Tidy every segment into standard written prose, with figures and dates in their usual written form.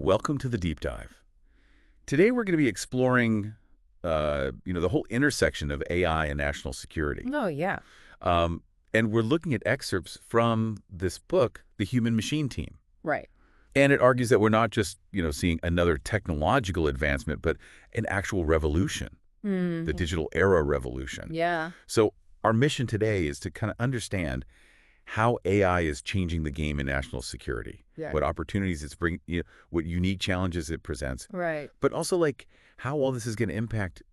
Welcome to the deep dive. Today we're going to be exploring, the whole intersection of AI and national security. Oh, yeah. And we're looking at excerpts from this book, The Human Machine Team. Right. And it argues that we're not just, seeing another technological advancement, but an actual revolution, the digital era revolution. Yeah. So our mission today is to kind of understand how AI is changing the game in national security, Yeah. what opportunities it's bringing, what unique challenges it presents, Right. but also like how all this is going to impact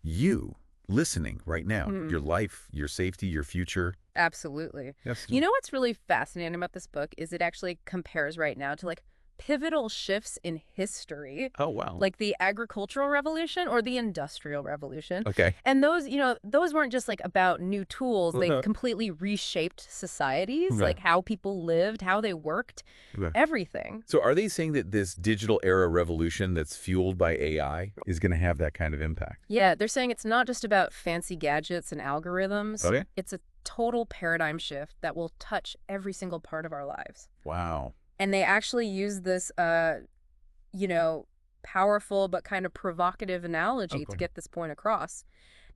you listening right now, your life, your safety, your future. Absolutely. Yes. You know what's really fascinating about this book is it actually compares right now to pivotal shifts in history, Oh, wow. like the agricultural revolution or the industrial revolution. Okay. And those weren't just about new tools. They No. completely reshaped societies, Right. like how people lived, how they worked, Okay. everything. So are they saying that this digital era revolution that's fueled by AI is going to have that kind of impact? Yeah, they're saying it's not just about fancy gadgets and algorithms. Okay. It's a total paradigm shift that will touch every single part of our lives. Wow. And they actually use this, powerful but kind of provocative analogy to get this point across.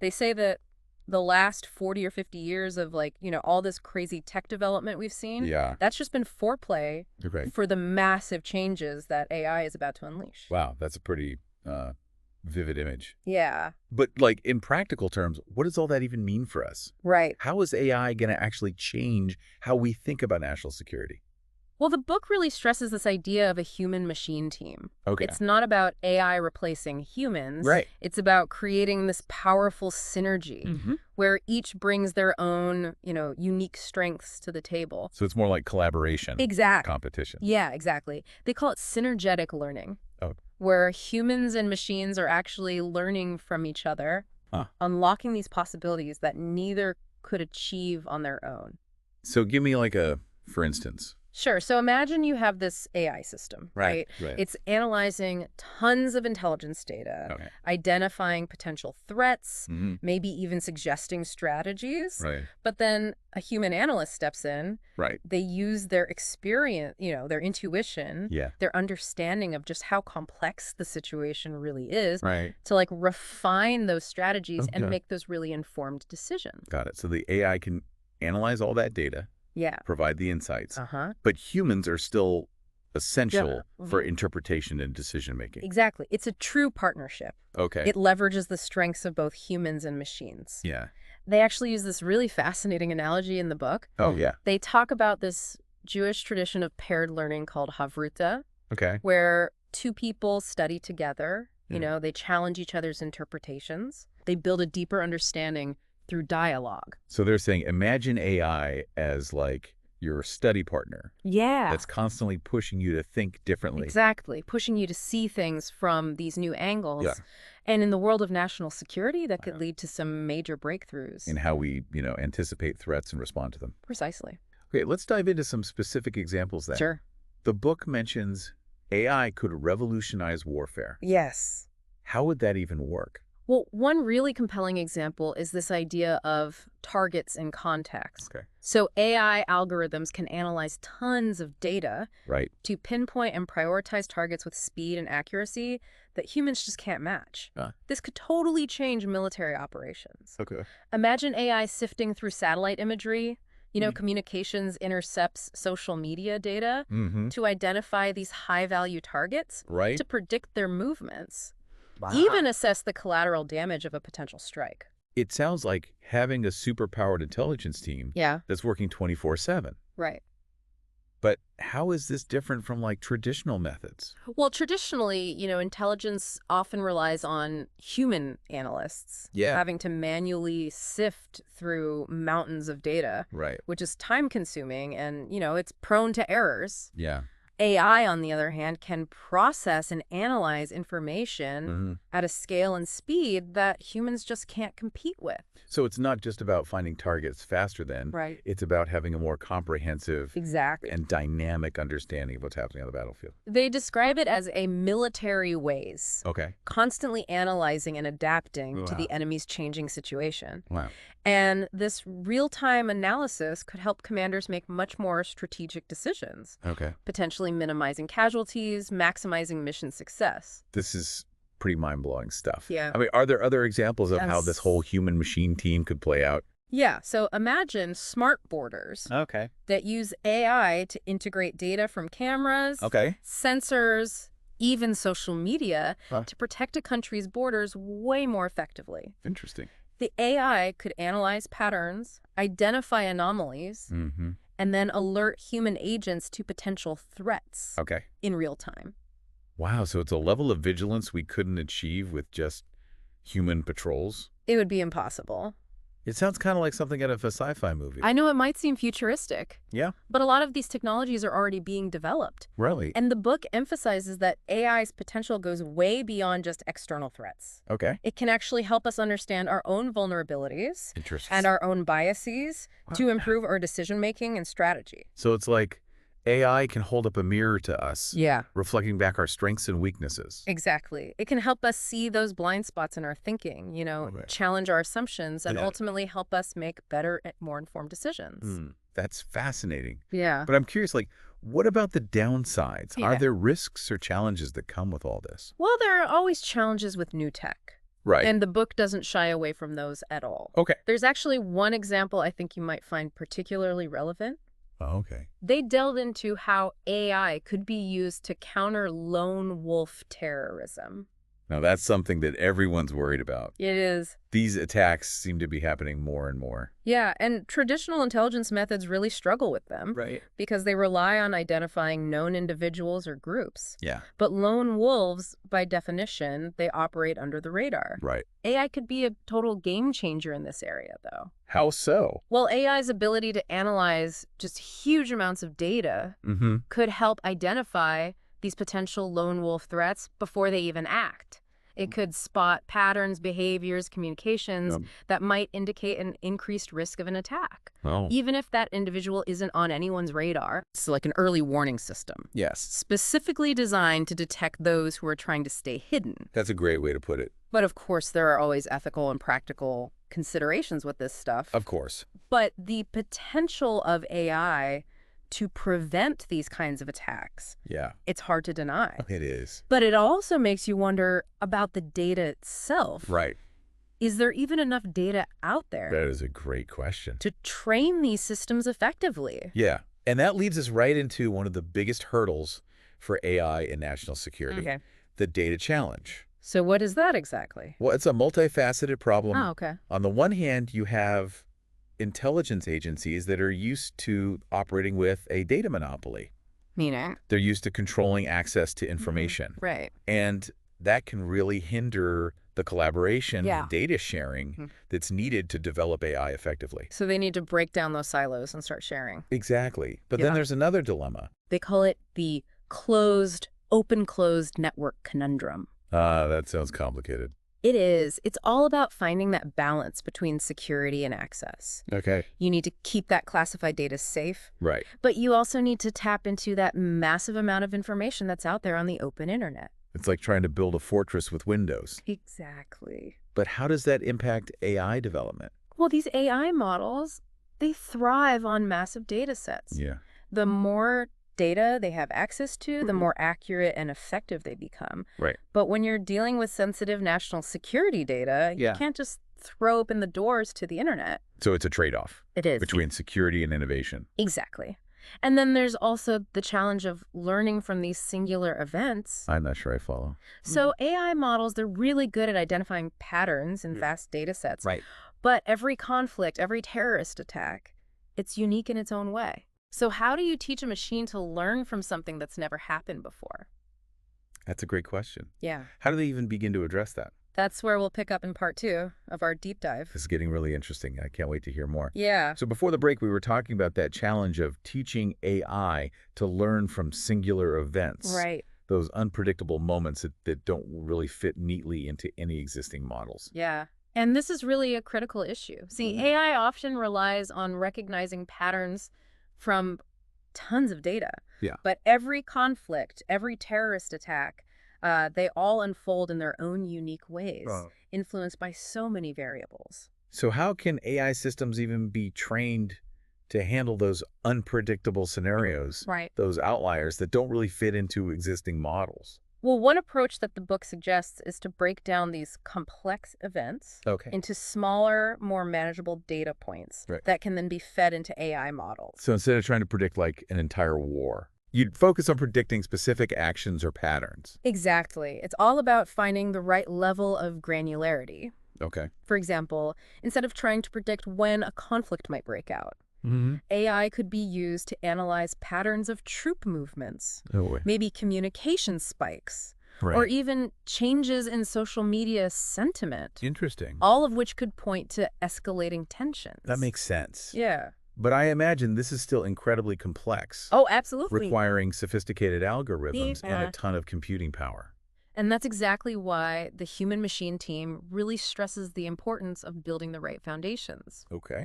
They say that the last 40 or 50 years of all this crazy tech development we've seen, Yeah. that's just been foreplay Okay. for the massive changes that AI is about to unleash. Wow. That's a pretty vivid image. Yeah, But in practical terms, what does all that even mean for us? right. How is AI going to actually change how we think about national security? Well, the book really stresses this idea of a human-machine team. Okay. It's not about AI replacing humans. Right. It's about creating this powerful synergy where each brings their own, unique strengths to the table. So it's more like collaboration, Exactly. competition. Yeah, exactly. They call it synergetic learning, Oh. where humans and machines are actually learning from each other, unlocking these possibilities that neither could achieve on their own. So give me for instance. Sure. So imagine you have this AI system, right? Right. It's analyzing tons of intelligence data, Okay. identifying potential threats, Mhm. maybe even suggesting strategies. Right. But then a human analyst steps in. Right. They use their experience, their intuition, Yeah. their understanding of just how complex the situation really is Right. to refine those strategies and Okay. make those really informed decisions. Got it. So the AI can analyze all that data, Yeah. provide the insights, Uh-huh. but humans are still essential Yeah. for interpretation and decision making. Exactly. It's a true partnership. Okay. It leverages the strengths of both humans and machines. Yeah. They actually use this really fascinating analogy in the book. Oh, yeah. They talk about this Jewish tradition of paired learning called Havruta, Okay. where two people study together. Yeah. They challenge each other's interpretations. They build a deeper understanding through dialogue. So they're saying, imagine AI as your study partner Yeah. that's constantly pushing you to think differently. Exactly. Pushing you to see things from these new angles. Yeah. And in the world of national security, that could lead to some major breakthroughs. In how we, anticipate threats and respond to them. Precisely. Okay, let's dive into some specific examples then. Sure. The book mentions AI could revolutionize warfare. Yes. How would that even work? Well, one really compelling example is this idea of targets and context. Okay. So AI algorithms can analyze tons of data Right. to pinpoint and prioritize targets with speed and accuracy that humans just can't match. This could totally change military operations. Okay. Imagine AI sifting through satellite imagery. Communications intercepts social media data Mm-hmm. to identify these high-value targets, Right. to predict their movements, Wow. even assess the collateral damage of a potential strike. It sounds like having a super-powered intelligence team Yeah, that's working 24/7. right. But how is this different from traditional methods? Well, traditionally, intelligence often relies on human analysts Yeah. having to manually sift through mountains of data, Right. which is time-consuming and, it's prone to errors. Yeah. AI, on the other hand, can process and analyze information Mm-hmm. at a scale and speed that humans just can't compete with. So it's not just about finding targets faster then. Right. It's about having a more comprehensive Exactly. and dynamic understanding of what's happening on the battlefield. They describe it as a military ways, Okay. constantly analyzing and adapting to Wow. the enemy's changing situation. Wow. And this real-time analysis could help commanders make much more strategic decisions, Okay. potentially essentially minimizing casualties, maximizing mission success. This is pretty mind-blowing stuff. Yeah. I mean, are there other examples of how this whole human-machine team could play out? Yeah, so imagine smart borders that use AI to integrate data from cameras, sensors, even social media to protect a country's borders way more effectively. Interesting. The AI could analyze patterns, identify anomalies, and then alert human agents to potential threats in real time. Wow, so it's a level of vigilance we couldn't achieve with just human patrols? It would be impossible. It sounds kind of like something out of a sci-fi movie. I know it might seem futuristic. Yeah. But a lot of these technologies are already being developed. Really? And the book emphasizes that AI's potential goes way beyond just external threats. It can actually help us understand our own vulnerabilities and our own biases to improve our decision-making and strategy. So it's like AI can hold up a mirror to us, Yeah. reflecting back our strengths and weaknesses. Exactly. It can help us see those blind spots in our thinking, challenge our assumptions, and ultimately help us make better, more informed decisions. That's fascinating. Yeah. But I'm curious, what about the downsides? Are there risks or challenges that come with all this? Well, there are always challenges with new tech. Right. And the book doesn't shy away from those at all. There's actually one example I think you might find particularly relevant. Oh, They delved into how AI could be used to counter lone wolf terrorism. Now, that's something that everyone's worried about. It is. These attacks seem to be happening more and more. Yeah, and traditional intelligence methods really struggle with them. Because they rely on identifying known individuals or groups. Yeah. But lone wolves, by definition, they operate under the radar. Right. AI could be a total game changer in this area, though. How so? Well, AI's ability to analyze just huge amounts of data could help identify these potential lone wolf threats before they even act. It could spot patterns, behaviors, communications that might indicate an increased risk of an attack. Even if that individual isn't on anyone's radar. It's like an early warning system. Yes. Specifically designed to detect those who are trying to stay hidden. That's a great way to put it. But of course, there are always ethical and practical considerations with this stuff. Of course. But the potential of AI to prevent these kinds of attacks, it's hard to deny. It is. But it also makes you wonder about the data itself. Right. Is there even enough data out there? That is a great question. To train these systems effectively? Yeah. And that leads us right into one of the biggest hurdles for AI in national security. The data challenge. So what is that exactly? Well, it's a multifaceted problem. Oh, On the one hand, you have intelligence agencies that are used to operating with a data monopoly. Meaning? They're used to controlling access to information. Right. And that can really hinder the collaboration, data sharing that's needed to develop AI effectively. So they need to break down those silos and start sharing. Exactly. But then there's another dilemma. They call it the open-closed network conundrum. That sounds complicated. It is. It's all about finding that balance between security and access. You need to keep that classified data safe. Right. But you also need to tap into that massive amount of information that's out there on the open internet. It's like trying to build a fortress with windows. Exactly. But how does that impact AI development? Well, these AI models, they thrive on massive data sets. Yeah. The more data they have access to, the more accurate and effective they become. Right. But when you're dealing with sensitive national security data, you can't just throw open the doors to the internet. So it's a trade-off. It is. Between security and innovation. Exactly. And then there's also the challenge of learning from these singular events. I'm not sure I follow. So AI models, they're really good at identifying patterns in vast data sets. Right. But every conflict, every terrorist attack, it's unique in its own way. So how do you teach a machine to learn from something that's never happened before? That's a great question. Yeah. How do they even begin to address that? That's where we'll pick up in part 2 of our deep dive. This is getting really interesting. I can't wait to hear more. Yeah. So before the break, we were talking about that challenge of teaching AI to learn from singular events. Right. Those unpredictable moments that don't really fit neatly into any existing models. Yeah. And this is really a critical issue. See, AI often relies on recognizing patterns from tons of data. Yeah. But every conflict, every terrorist attack, they all unfold in their own unique ways, influenced by so many variables. So how can AI systems even be trained to handle those unpredictable scenarios, Right. those outliers that don't really fit into existing models. Well, one approach that the book suggests is to break down these complex events Okay. into smaller, more manageable data points Right. that can then be fed into AI models. So instead of trying to predict like an entire war, you'd focus on predicting specific actions or patterns. Exactly. It's all about finding the right level of granularity. Okay. For example, instead of trying to predict when a conflict might break out, Mm-hmm. AI could be used to analyze patterns of troop movements, Oh, maybe communication spikes, right. or even changes in social media sentiment, Interesting. all of which could point to escalating tensions. That makes sense. Yeah. But I imagine this is still incredibly complex, Oh, absolutely. requiring sophisticated algorithms and Yeah. a ton of computing power. And that's exactly why the human-machine team really stresses the importance of building the right foundations. Okay.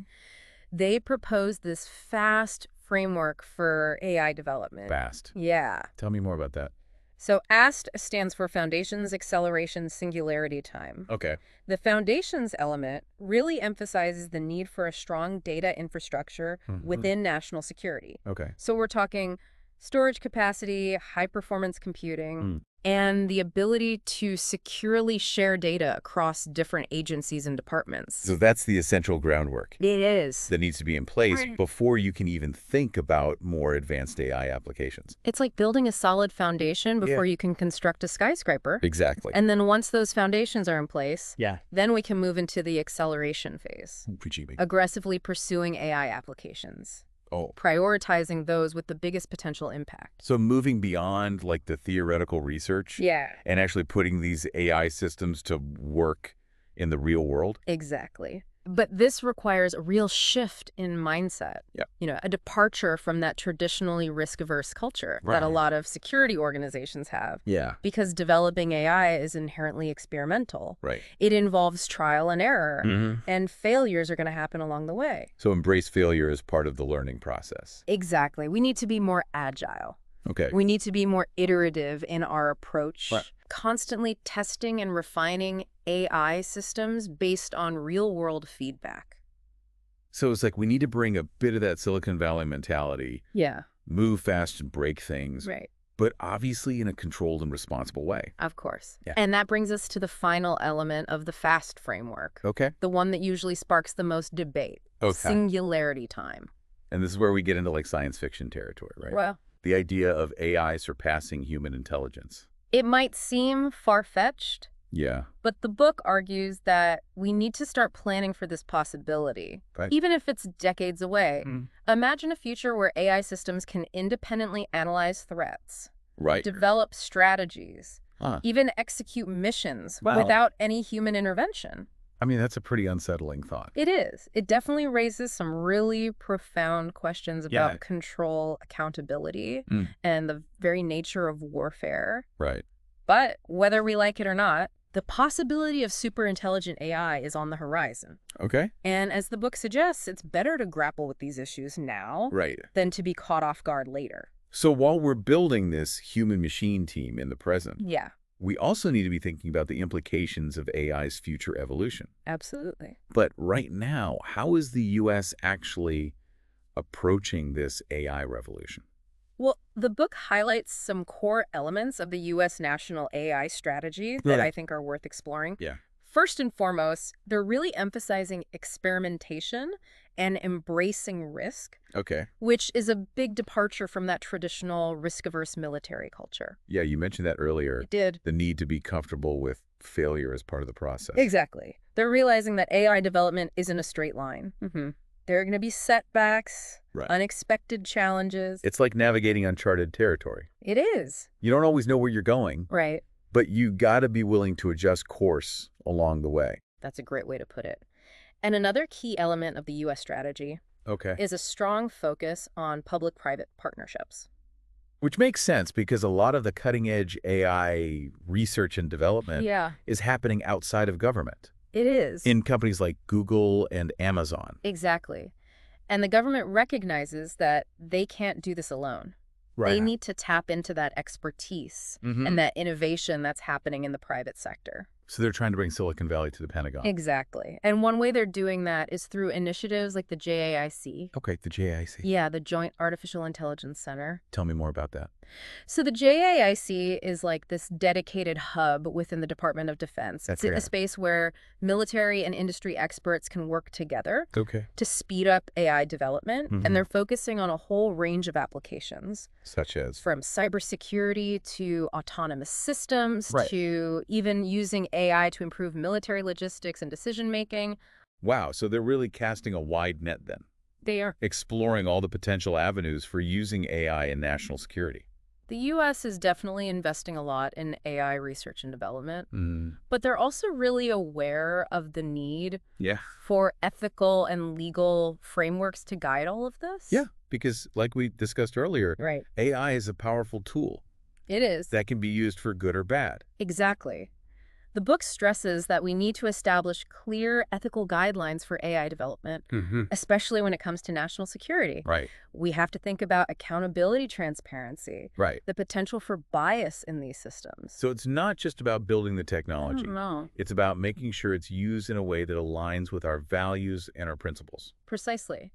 They propose this FAST framework for AI development. Fast. Yeah. Tell me more about that. So AST stands for Foundations, Acceleration, Singularity Time. Okay. The foundations element really emphasizes the need for a strong data infrastructure within national security. Okay. So we're talking storage capacity, high-performance computing, and the ability to securely share data across different agencies and departments. So that's the essential groundwork It is. that needs to be in place before you can even think about more advanced AI applications. It's like building a solid foundation before you can construct a skyscraper. Exactly. And then once those foundations are in place, Yeah. then we can move into the acceleration phase, Reshaping. aggressively pursuing AI applications, Oh. prioritizing those with the biggest potential impact. So moving beyond like the theoretical research Yeah, and actually putting these AI systems to work in the real world. exactly. But this requires a real shift in mindset. Yeah. You know, a departure from that traditionally risk-averse culture that a Right. lot of security organizations have. Yeah. Because developing AI is inherently experimental. Right. It involves trial and error, Mm-hmm. and failures are going to happen along the way. So embrace failure as part of the learning process. Exactly. We need to be more agile. Okay. We need to be more iterative in our approach, Right. constantly testing and refining AI systems based on real-world feedback. So it's like we need to bring a bit of that Silicon Valley mentality, Yeah, move fast and break things, right. but obviously in a controlled and responsible way. Of course. Yeah. And that brings us to the final element of the FAST framework, Okay. the one that usually sparks the most debate, Okay. Singularity Time. And this is where we get into like science fiction territory, right? Well, The idea of AI surpassing human intelligence. it might seem far-fetched, Yeah. but the book argues that we need to start planning for this possibility, Right. even if it's decades away. Mm. Imagine a future where AI systems can independently analyze threats, Right. develop strategies, Huh. even execute missions Wow. without any human intervention. I mean, that's a pretty unsettling thought. It is. It definitely raises some really profound questions about Yeah. control, accountability, Mm. and the very nature of warfare. Right. But whether we like it or not, the possibility of super-intelligent AI is on the horizon. Okay. And as the book suggests, it's better to grapple with these issues now Right. than to be caught off guard later. So while we're building this human-machine team in the present, Yeah, we also need to be thinking about the implications of AI's future evolution. absolutely. But right now, how is the U.S. actually approaching this AI revolution? Well, the book highlights some core elements of the U.S. national AI strategy that Right. I think are worth exploring. Yeah. First and foremost, they're really emphasizing experimentation and embracing risk, Okay. which is a big departure from that traditional risk-averse military culture. Yeah, you mentioned that earlier, It did. the need to be comfortable with failure as part of the process. Exactly. They're realizing that AI development isn't a straight line. There are going to be setbacks, Right. unexpected challenges. It's like navigating uncharted territory. It is. You don't always know where you're going, Right. but you got to be willing to adjust course along the way. That's a great way to put it. And another key element of the U.S. strategy Okay. is a strong focus on public-private partnerships. Which makes sense because a lot of the cutting-edge AI research and development Yeah, is happening outside of government, it is. in companies like Google and Amazon. Exactly. And the government recognizes that they can't do this alone. They need to tap into that expertise Mhm. and that innovation that's happening in the private sector. So they're trying to bring Silicon Valley to the Pentagon. Exactly. And one way they're doing that is through initiatives like the JAIC. Okay, the JIC. Yeah, the Joint Artificial Intelligence Center. Tell me more about that. So the JAIC is like this dedicated hub within the Department of Defense. It's a space where military and industry experts can work together to speed up AI development. And they're focusing on a whole range of applications. Such as? From cybersecurity to autonomous systems to even using AI to improve military logistics and decision-making. Wow, so they're really casting a wide net then. They are. Exploring all the potential avenues for using AI in national security. The U.S. is definitely investing a lot in AI research and development, but they're also really aware of the need for ethical and legal frameworks to guide all of this. Yeah, because like we discussed earlier, AI is a powerful tool. It is. That can be used for good or bad. Exactly. The book stresses that we need to establish clear ethical guidelines for AI development, especially when it comes to national security. We have to think about accountability, transparency, the potential for bias in these systems. So it's not just about building the technology. No. It's about making sure it's used in a way that aligns with our values and our principles. Precisely.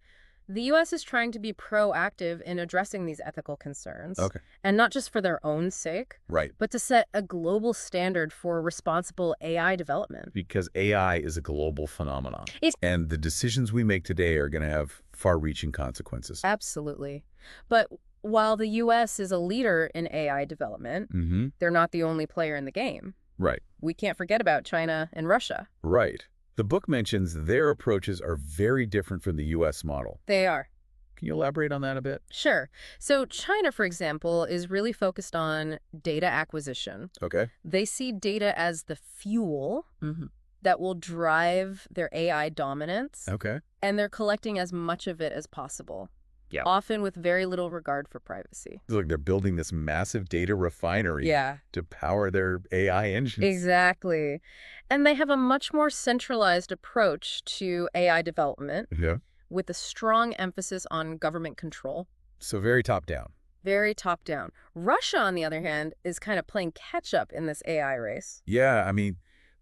The U.S. is trying to be proactive in addressing these ethical concerns, and not just for their own sake, but to set a global standard for responsible AI development. Because AI is a global phenomenon, and the decisions we make today are going to have far-reaching consequences. Absolutely. But while the U.S. is a leader in AI development, they're not the only player in the game. We can't forget about China and Russia. The book mentions their approaches are very different from the U.S. model. They are. Can you elaborate on that a bit? Sure. So China, for example, is really focused on data acquisition. They see data as the fuel that will drive their AI dominance. And they're collecting as much of it as possible. Often with very little regard for privacy. It's like they're building this massive data refinery to power their AI engines. Exactly. And they have a much more centralized approach to AI development with a strong emphasis on government control. So very top-down. Very top-down. Russia, on the other hand, is kind of playing catch-up in this AI race. Yeah, I mean,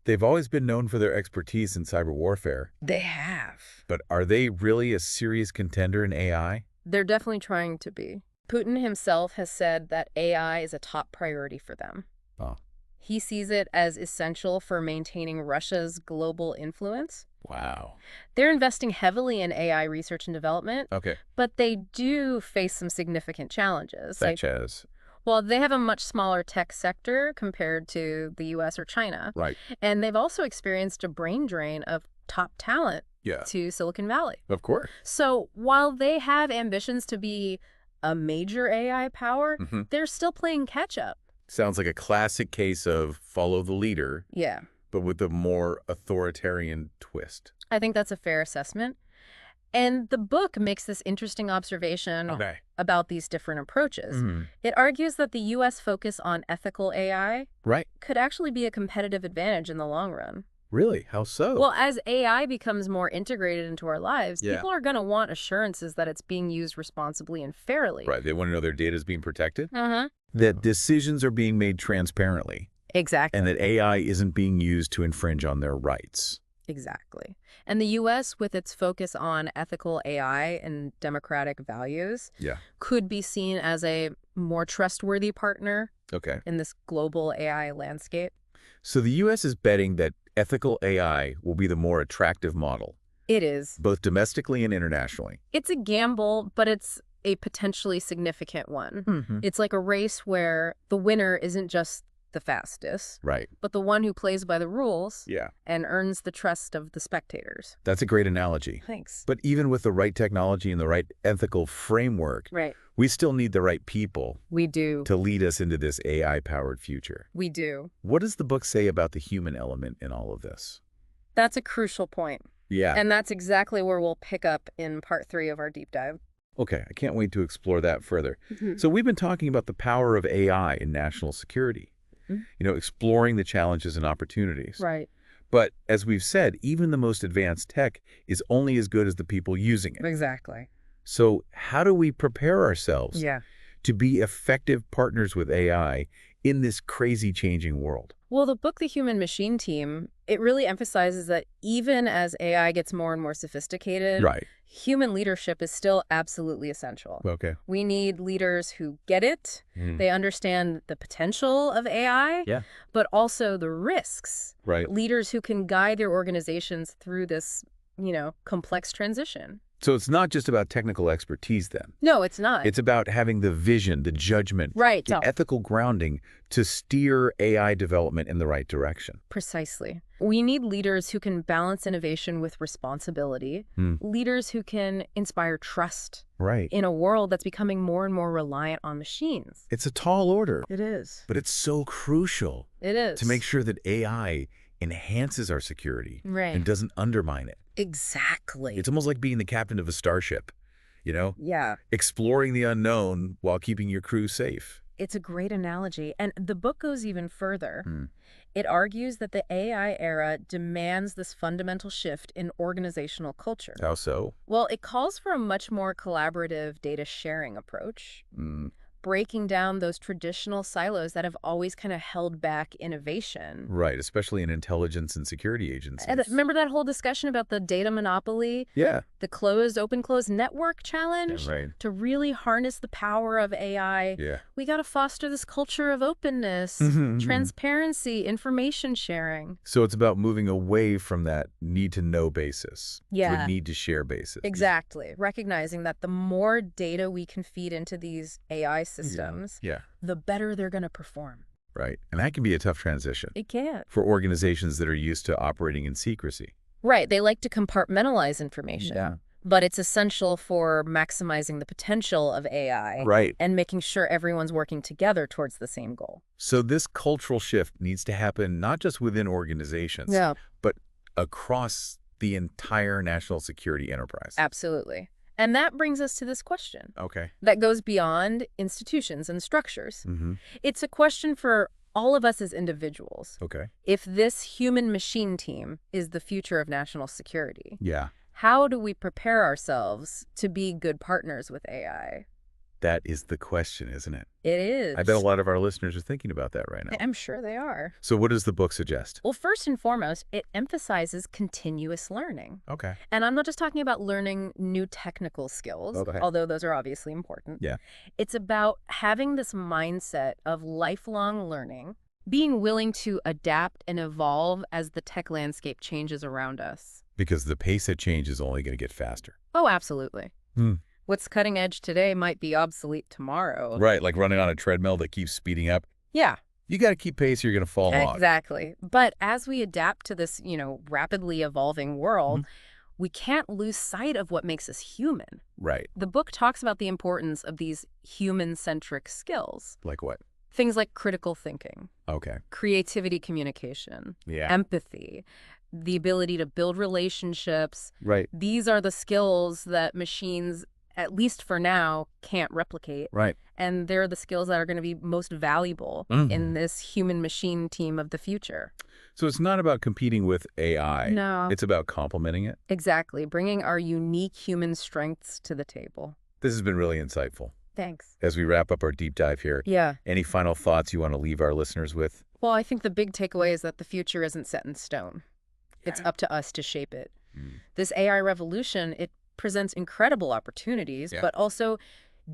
they've always been known for their expertise in cyber warfare. They have. But are they really a serious contender in AI? They're definitely trying to be. Putin himself has said that AI is a top priority for them. He sees it as essential for maintaining Russia's global influence. Wow. They're investing heavily in AI research and development. But they do face some significant challenges. Such as? Well, they have a much smaller tech sector compared to the U.S. or China. And they've also experienced a brain drain of top talent to Silicon Valley. Of course. So while they have ambitions to be a major AI power, they're still playing catch-up. Sounds like a classic case of follow the leader. But with a more authoritarian twist. I think that's a fair assessment. And the book makes this interesting observation about these different approaches. It argues that the U.S. focus on ethical AI could actually be a competitive advantage in the long run. Really? How so? Well, as AI becomes more integrated into our lives, people are going to want assurances that it's being used responsibly and fairly. They want to know their data is being protected? That decisions are being made transparently. Exactly. And that AI isn't being used to infringe on their rights. Exactly. And the U.S., with its focus on ethical AI and democratic values, could be seen as a more trustworthy partner in this global AI landscape. So the U.S. is betting that ethical AI will be the more attractive model. It is. Both domestically and internationally. It's a gamble, but it's a potentially significant one. It's like a race where the winner isn't just the fastest, but the one who plays by the rules and earns the trust of the spectators. That's a great analogy. Thanks. But even with the right technology and the right ethical framework, we still need the right people. We do. To lead us into this AI-powered future. We do. What does the book say about the human element in all of this? That's a crucial point. And that's exactly where we'll pick up in part 3 of our deep dive. Okay, I can't wait to explore that further. So we've been talking about the power of AI in national security. You know, exploring the challenges and opportunities. But as we've said, even the most advanced tech is only as good as the people using it. Exactly. So how do we prepare ourselves to be effective partners with AI in this crazy changing world? Well, the book, The Human Machine Team, it really emphasizes that even as AI gets more and more sophisticated, human leadership is still absolutely essential. Okay. We need leaders who get it, they understand the potential of AI, but also the risks. Leaders who can guide their organizations through this, complex transition. So it's not just about technical expertise then. No, it's not. It's about having the vision, the judgment, the ethical grounding to steer AI development in the right direction. Precisely. We need leaders who can balance innovation with responsibility, leaders who can inspire trust in a world that's becoming more and more reliant on machines. It's a tall order. It is. But it's so crucial. It is. To make sure that AI enhances our security and doesn't undermine it. Exactly. It's almost like being the captain of a starship, Yeah. Exploring the unknown while keeping your crew safe. It's a great analogy. And the book goes even further. It argues that the AI era demands this fundamental shift in organizational culture. How so? Well, it calls for a much more collaborative data sharing approach. Breaking down those traditional silos that have always kind of held back innovation. Right, especially in intelligence and security agencies. And remember that whole discussion about the data monopoly? Yeah. The open-closed network challenge? Yeah, to really harness the power of AI, we got to foster this culture of openness, transparency, information sharing. So it's about moving away from that need-to-know basis to a need-to-share basis. Exactly. Recognizing that the more data we can feed into these AI systems, the better they're going to perform. Right. And that can be a tough transition. It can. For organizations that are used to operating in secrecy. Right. They like to compartmentalize information. But it's essential for maximizing the potential of AI and making sure everyone's working together towards the same goal. So this cultural shift needs to happen not just within organizations, but across the entire national security enterprise. Absolutely. And that brings us to this question. Okay. That goes beyond institutions and structures. It's a question for all of us as individuals. Okay. If this human-machine team is the future of national security, how do we prepare ourselves to be good partners with AI? That is the question, isn't it? It is. I bet a lot of our listeners are thinking about that right now. I'm sure they are. So what does the book suggest? Well, first and foremost, it emphasizes continuous learning. Okay. And I'm not just talking about learning new technical skills, although those are obviously important. It's about having this mindset of lifelong learning, being willing to adapt and evolve as the tech landscape changes around us. Because the pace of change is only going to get faster. Oh, absolutely. What's cutting edge today might be obsolete tomorrow. Right, like running on a treadmill that keeps speeding up. Yeah. You got to keep pace or you're going to fall off. Exactly. But as we adapt to this, rapidly evolving world, we can't lose sight of what makes us human. Right. The book talks about the importance of these human-centric skills. Like what? Things like critical thinking. Okay. Creativity, communication. Empathy. The ability to build relationships. Right. These are the skills that machines, at least for now, can't replicate. Right. And they're the skills that are going to be most valuable in this human-machine team of the future. So it's not about competing with AI. No. It's about complementing it. Exactly. Bringing our unique human strengths to the table. This has been really insightful. Thanks. As we wrap up our deep dive here, any final thoughts you want to leave our listeners with? Well, I think the big takeaway is that the future isn't set in stone. It's up to us to shape it. This AI revolution, it presents incredible opportunities, but also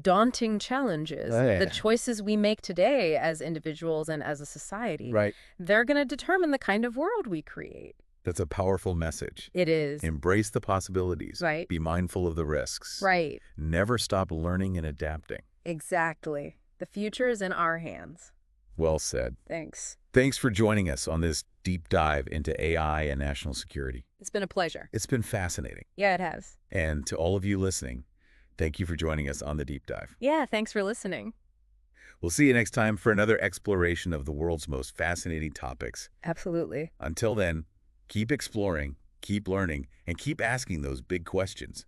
daunting challenges. The choices we make today as individuals and as a society, they're going to determine the kind of world we create. That's a powerful message. It is. Embrace the possibilities. Be mindful of the risks. Never stop learning and adapting. Exactly. The future is in our hands. Well said. Thanks. Thanks for joining us on this deep dive into AI and national security. It's been a pleasure. It's been fascinating. Yeah, it has. And to all of you listening, thank you for joining us on the deep dive. Yeah, thanks for listening. We'll see you next time for another exploration of the world's most fascinating topics. Absolutely. Until then, keep exploring, keep learning, and keep asking those big questions.